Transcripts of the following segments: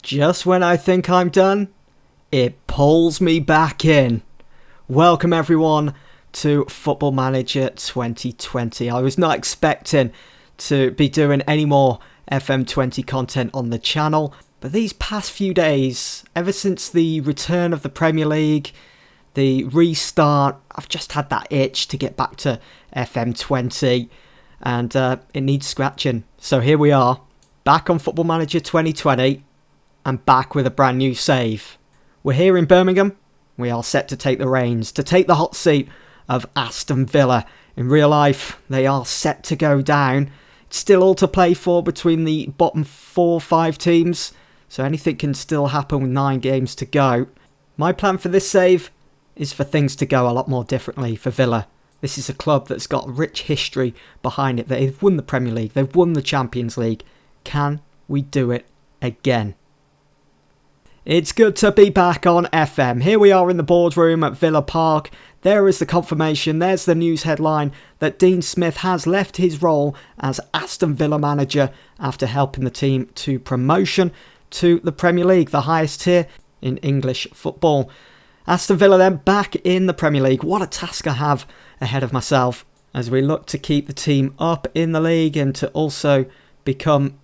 Just when I think I'm done, it pulls me back in. Welcome everyone to Football Manager 2020. I was not expecting to be doing any more FM20 content on the channel, but these past few days, ever since the return of the Premier League, the restart, I've just had that itch to get back to FM20 and it needs scratching. So here we are, back on Football Manager 2020 and back with a brand new save. We're here in Birmingham. We are set to take the reins, to take the hot seat of Aston Villa. In real life, they are set to go down. It's still all to play for between the bottom 4-5 teams, so anything can still happen with 9 games to go. My plan for this save is for things to go a lot more differently for Villa. This is a club that's got rich history behind it. They've won the Premier League, they've won the Champions League. Can we do it again? It's good to be back on FM. Here we are in the boardroom at Villa Park. There is the confirmation, there's the news headline that Dean Smith has left his role as Aston Villa manager after helping the team to promotion to the Premier League, the highest tier in English football. Aston Villa then back in the Premier League. What a task I have ahead of myself as we look to keep the team up in the league and to also become,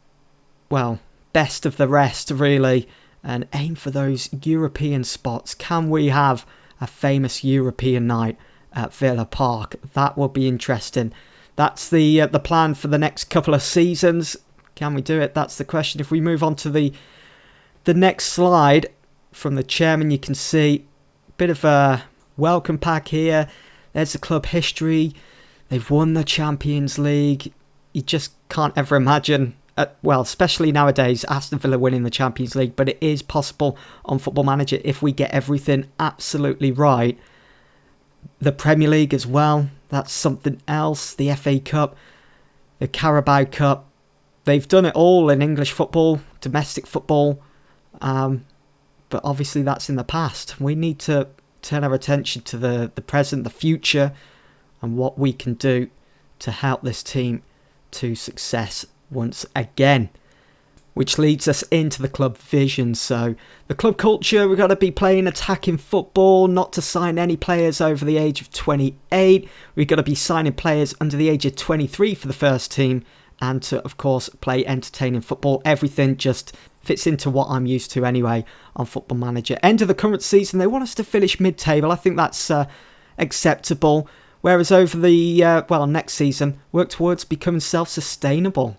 well, best of the rest really, and aim for those European spots. Can we have a famous European night at Villa Park? That will be interesting. That's the plan for the next couple of seasons. Can we do it? That's the question. If we move on to the next slide from the chairman, you can see a bit of a welcome pack here. There's the club history. They've won the Champions League. You just can't ever imagine, well, especially nowadays, Aston Villa winning the Champions League, but it is possible on Football Manager if we get everything absolutely right. The Premier League as well, that's something else. The FA Cup, the Carabao Cup, they've done it all in English football, domestic football, but obviously that's in the past. We need to turn our attention to the present, the future, and what we can do to help this team to success once again, which leads us into the club vision. So the club culture, we've got to be playing attacking football, not to sign any players over the age of 28. We've got to be signing players under the age of 23 for the first team, and to of course play entertaining football. Everything just fits into what I'm used to anyway on Football Manager. End of the current season, they want us to finish mid-table. I think that's acceptable, whereas over the next season, work towards becoming self-sustainable.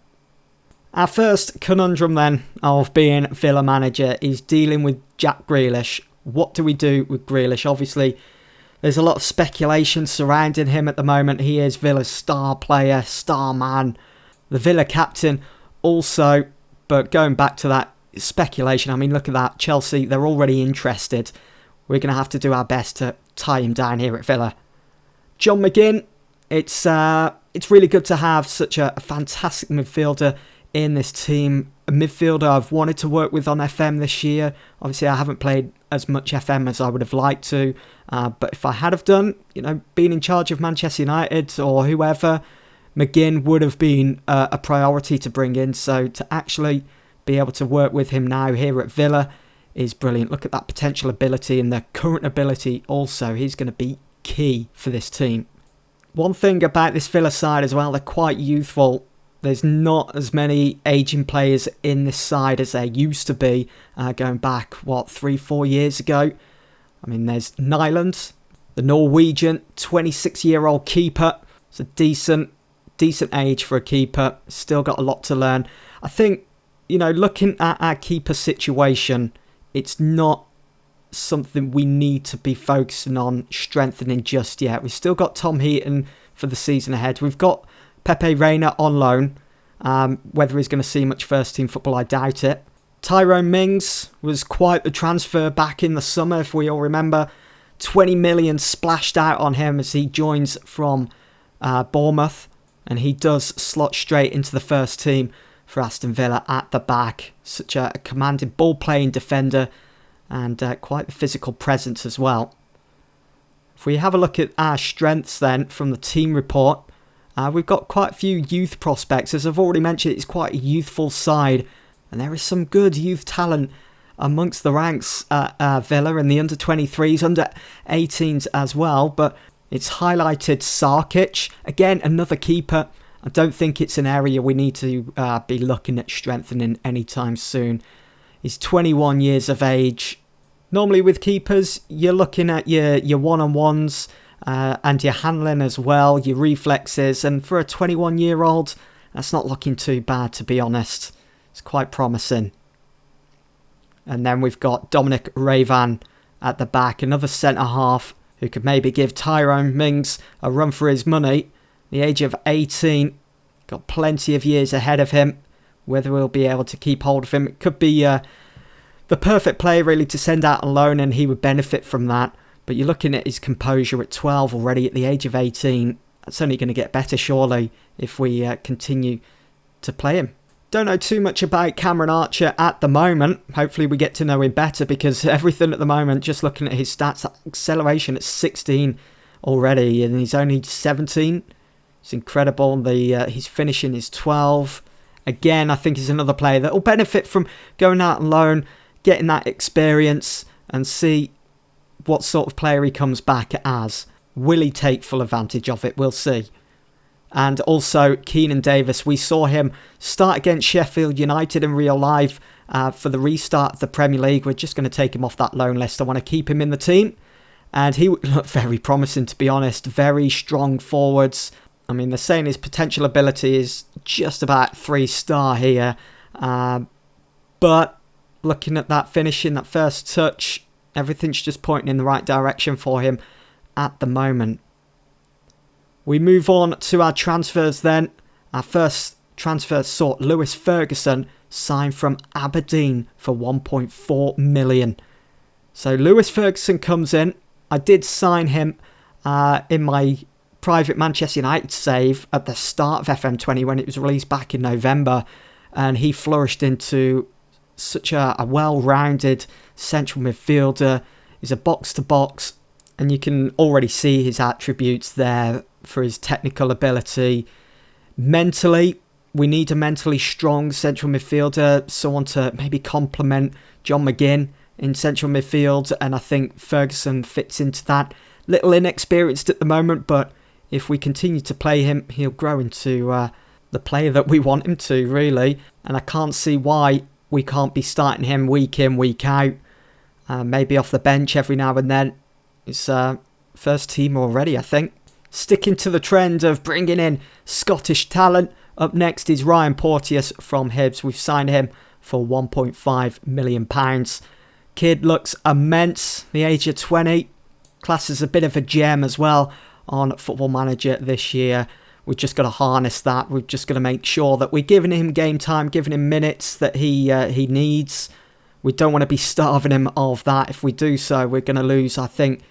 Our first conundrum then of being Villa manager is dealing with Jack Grealish. What do we do with Grealish? Obviously, there's a lot of speculation surrounding him at the moment. He is Villa's star player, star man, the Villa captain also. But going back to that speculation, I mean, look at that. Chelsea, they're already interested. We're going to have to do our best to tie him down here at Villa. John McGinn, it's really good to have such a fantastic midfielder in this team, a midfielder I've wanted to work with on FM this year. Obviously, I haven't played as much FM as I would have liked to, but if I had have done, being in charge of Manchester United or whoever, McGinn would have been a priority to bring in. So to actually be able to work with him now here at Villa is brilliant. Look at that potential ability and the current ability also. He's going to be key for this team. One thing about this Villa side as well, they're quite youthful. There's not as many aging players in this side as there used to be, going back, 3-4 years ago. I mean, there's Nyland, the Norwegian, 26-year-old keeper. It's a decent age for a keeper. Still got a lot to learn. I think, looking at our keeper situation, it's not something we need to be focusing on strengthening just yet. We've still got Tom Heaton for the season ahead. We've got Pepe Reina on loan. Whether he's going to see much first team football, I doubt it. Tyrone Mings was quite the transfer back in the summer, if we all remember. 20 million splashed out on him as he joins from Bournemouth, and he does slot straight into the first team for Aston Villa at the back. Such a commanding ball-playing defender and quite the physical presence as well. If we have a look at our strengths then from the team report, we've got quite a few youth prospects. As I've already mentioned, it's quite a youthful side, and there is some good youth talent amongst the ranks at Villa in the under-23s, under-18s as well. But it's highlighted Sarkic. Again, another keeper. I don't think it's an area we need to be looking at strengthening anytime soon. He's 21 years of age. Normally with keepers, you're looking at your one-on-ones and your handling as well, your reflexes. And for a 21-year-old, that's not looking too bad, to be honest. It's quite promising. And then we've got Dominic Ravan at the back, another centre-half who could maybe give Tyrone Mings a run for his money. The age of 18, got plenty of years ahead of him. Whether we'll be able to keep hold of him, it could be the perfect player really to send out on loan, and he would benefit from that. But you're looking at his composure at 12 already at the age of 18. That's only going to get better, surely, if we continue to play him. Don't know too much about Cameron Archer at the moment. Hopefully we get to know him better, because everything at the moment, just looking at his stats, acceleration at 16 already, and he's only 17. It's incredible. His finishing is 12. Again, I think he's another player that will benefit from going out on loan, getting that experience, and see what sort of player he comes back as. Will he take full advantage of it? We'll see. And also Keenan Davis, we saw him start against Sheffield United in real life for the restart of the Premier League. We're just going to take him off that loan list. I want to keep him in the team. And he looked very promising, to be honest. Very strong forwards. I mean, they're saying his potential ability is just about 3-star here. But looking at that finishing, that first touch, everything's just pointing in the right direction for him at the moment. We move on to our transfers then. Our first transfer saw Lewis Ferguson signed from Aberdeen for 1.4 million. So Lewis Ferguson comes in. I did sign him in my private Manchester United save at the start of FM20 when it was released back in November, and he flourished into such a well-rounded central midfielder. He's a box-to-box, and you can already see his attributes there for his technical ability. Mentally, we need a mentally strong central midfielder, someone to maybe complement John McGinn in central midfield, and I think Ferguson fits into that. Little inexperienced at the moment, but if we continue to play him, he'll grow into the player that we want him to, really. And I can't see why we can't be starting him week in, week out. Maybe off the bench every now and then. It's first team already, I think. Sticking to the trend of bringing in Scottish talent, up next is Ryan Porteus from HIBS. We've signed him for £1.5 million. Kid looks immense, the age of 20. Class is a bit of a gem as well on Football Manager this year. We've just got to harness that. We've just got to make sure that we're giving him game time, giving him minutes that he needs. We don't want to be starving him of that. If we do so, we're going to lose, I think,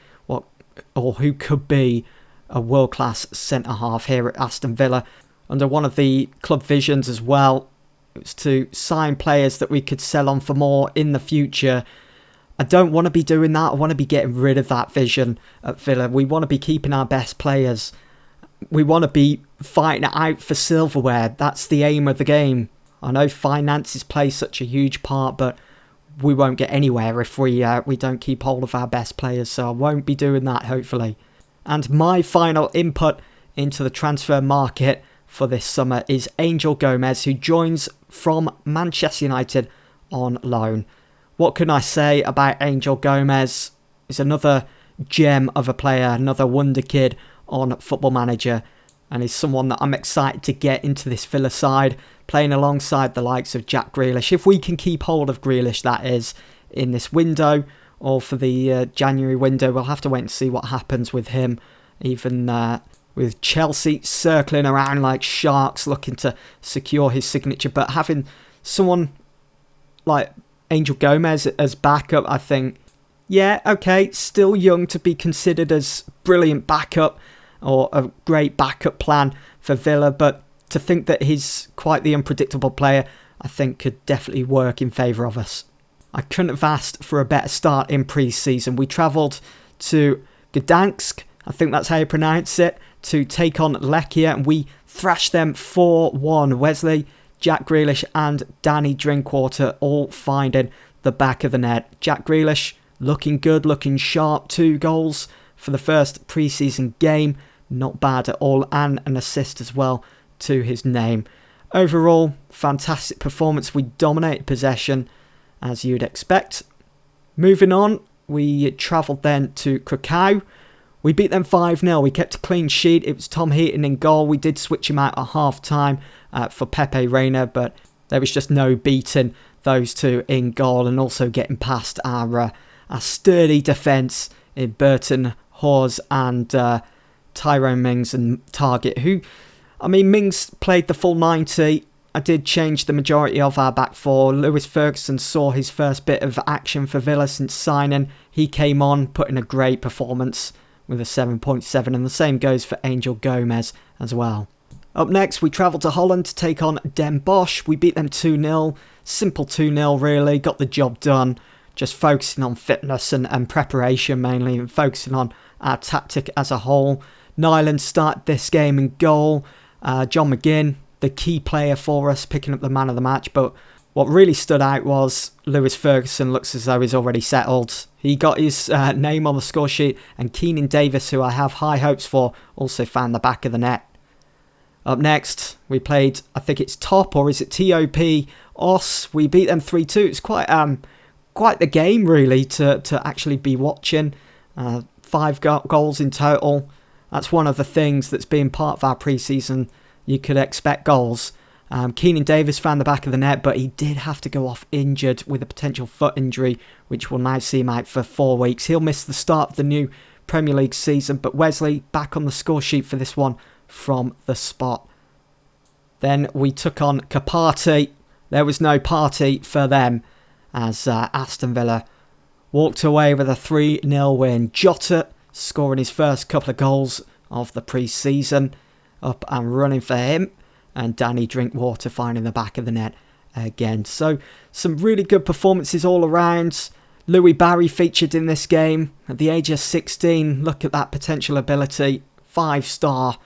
who could be a world-class centre-half here at Aston Villa. Under one of the club visions as well, it was to sign players that we could sell on for more in the future. I don't want to be doing that. I want to be getting rid of that vision at Villa. We want to be keeping our best players. We want to be fighting it out for silverware. That's the aim of the game. I know finances play such a huge part, but we won't get anywhere if we don't keep hold of our best players. So I won't be doing that, hopefully. And my final input into the transfer market for this summer is Angel Gomes, who joins from Manchester United on loan. What can I say about Angel Gomes? He's another gem of a player, another wonder kid on Football Manager, and he's someone that I'm excited to get into this Villa side, playing alongside the likes of Jack Grealish. If we can keep hold of Grealish, that is, in this window, or for the January window, we'll have to wait and see what happens with him, even with Chelsea circling around like sharks looking to secure his signature. But having someone like Angel Gomes as backup, I think, yeah, okay, still young to be considered as brilliant backup or a great backup plan for Villa, but to think that he's quite the unpredictable player, I think could definitely work in favour of us. I couldn't have asked for a better start in pre-season. We travelled to Gdansk, I think that's how you pronounce it, to take on Lechia, and we thrashed them 4-1. Wesley, Jack Grealish and Danny Drinkwater all finding the back of the net. Jack Grealish looking good, looking sharp. 2 goals for the first pre-season game. Not bad at all, and an assist as well to his name. Overall, fantastic performance. We dominated possession, as you'd expect. Moving on, we travelled then to Krakow. We beat them 5-0. We kept a clean sheet. It was Tom Heaton in goal. We did switch him out at half-time for Pepe Reina, but there was just no beating those two in goal, and also getting past our sturdy defence in Burton, Hawes and Tyrone Mings and Target, who, I mean, Mings played the full 90. I did change the majority of our back four. Lewis Ferguson saw his first bit of action for Villa since signing. He came on, put in a great performance with a 7.7, and the same goes for Angel Gomez as well. Up next, we travelled to Holland to take on Den Bosch. We beat them 2-0. Simple 2-0 really, got the job done. Just focusing on fitness and preparation mainly, and focusing on our tactic as a whole. Nyland started this game in goal. John McGinn, the key player for us, picking up the man of the match. But what really stood out was Lewis Ferguson looks as though he's already settled. He got his name on the score sheet, and Keenan Davis, who I have high hopes for, also found the back of the net. Up next, we played, I think it's Top, or is it TOP, Os. We beat them 3-2. It's quite the game, really, to actually be watching. 5 goals in total. That's one of the things that's been part of our pre-season. You could expect goals. Keenan Davis found the back of the net, but he did have to go off injured with a potential foot injury, which will now see him out for 4 weeks. He'll miss the start of the new Premier League season, but Wesley back on the score sheet for this one from the spot. Then we took on Kapati. There was no party for them, as Aston Villa walked away with a 3-0 win. Jota scoring his first couple of goals of the pre-season, up and running for him, and Danny Drinkwater finding the back of the net again. So some really good performances all around. Louis Barry featured in this game at the age of 16. Look at that potential ability. 5-star.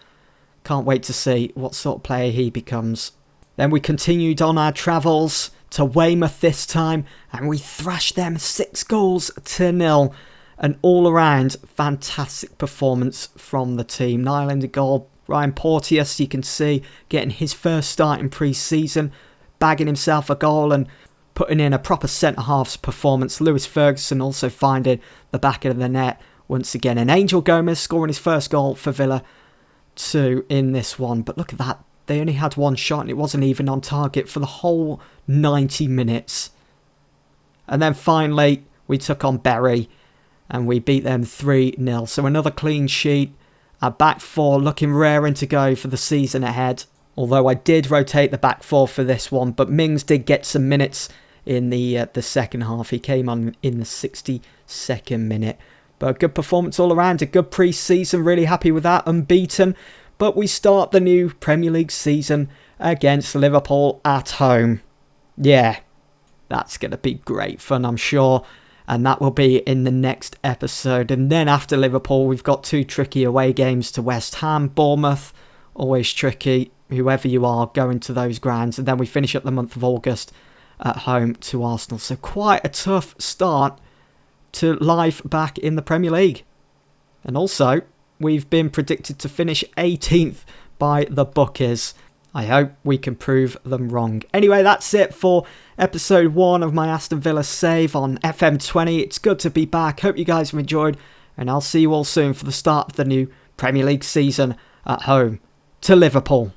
Can't wait to see what sort of player he becomes. Then we continued on our travels to Weymouth this time, and we thrashed them 6-0. An all-around fantastic performance from the team. Nyland a goal. Ryan Porteus, you can see, getting his first start in pre-season, bagging himself a goal and putting in a proper centre-halves performance. Lewis Ferguson also finding the back of the net once again. And Angel Gomez scoring his first goal for Villa 2 in this one. But look at that. They only had one shot and it wasn't even on target for the whole 90 minutes. And then finally, we took on Bury and we beat them 3-0. So another clean sheet. Our back four looking raring to go for the season ahead. Although I did rotate the back four for this one, but Mings did get some minutes in the second half. He came on in the 62nd minute. But a good performance all around. A good pre-season. Really happy with that. Unbeaten. But we start the new Premier League season against Liverpool at home. Yeah, that's going to be great fun, I'm sure. And that will be in the next episode. And then after Liverpool, we've got 2 tricky away games to West Ham, Bournemouth. Always tricky, whoever you are, going to those grounds. And then we finish up the month of August at home to Arsenal. So quite a tough start to life back in the Premier League. And also, we've been predicted to finish 18th by the bookies. I hope we can prove them wrong. Anyway, that's it for episode 1 of my Aston Villa save on FM20. It's good to be back. Hope you guys have enjoyed. And I'll see you all soon for the start of the new Premier League season at home to Liverpool.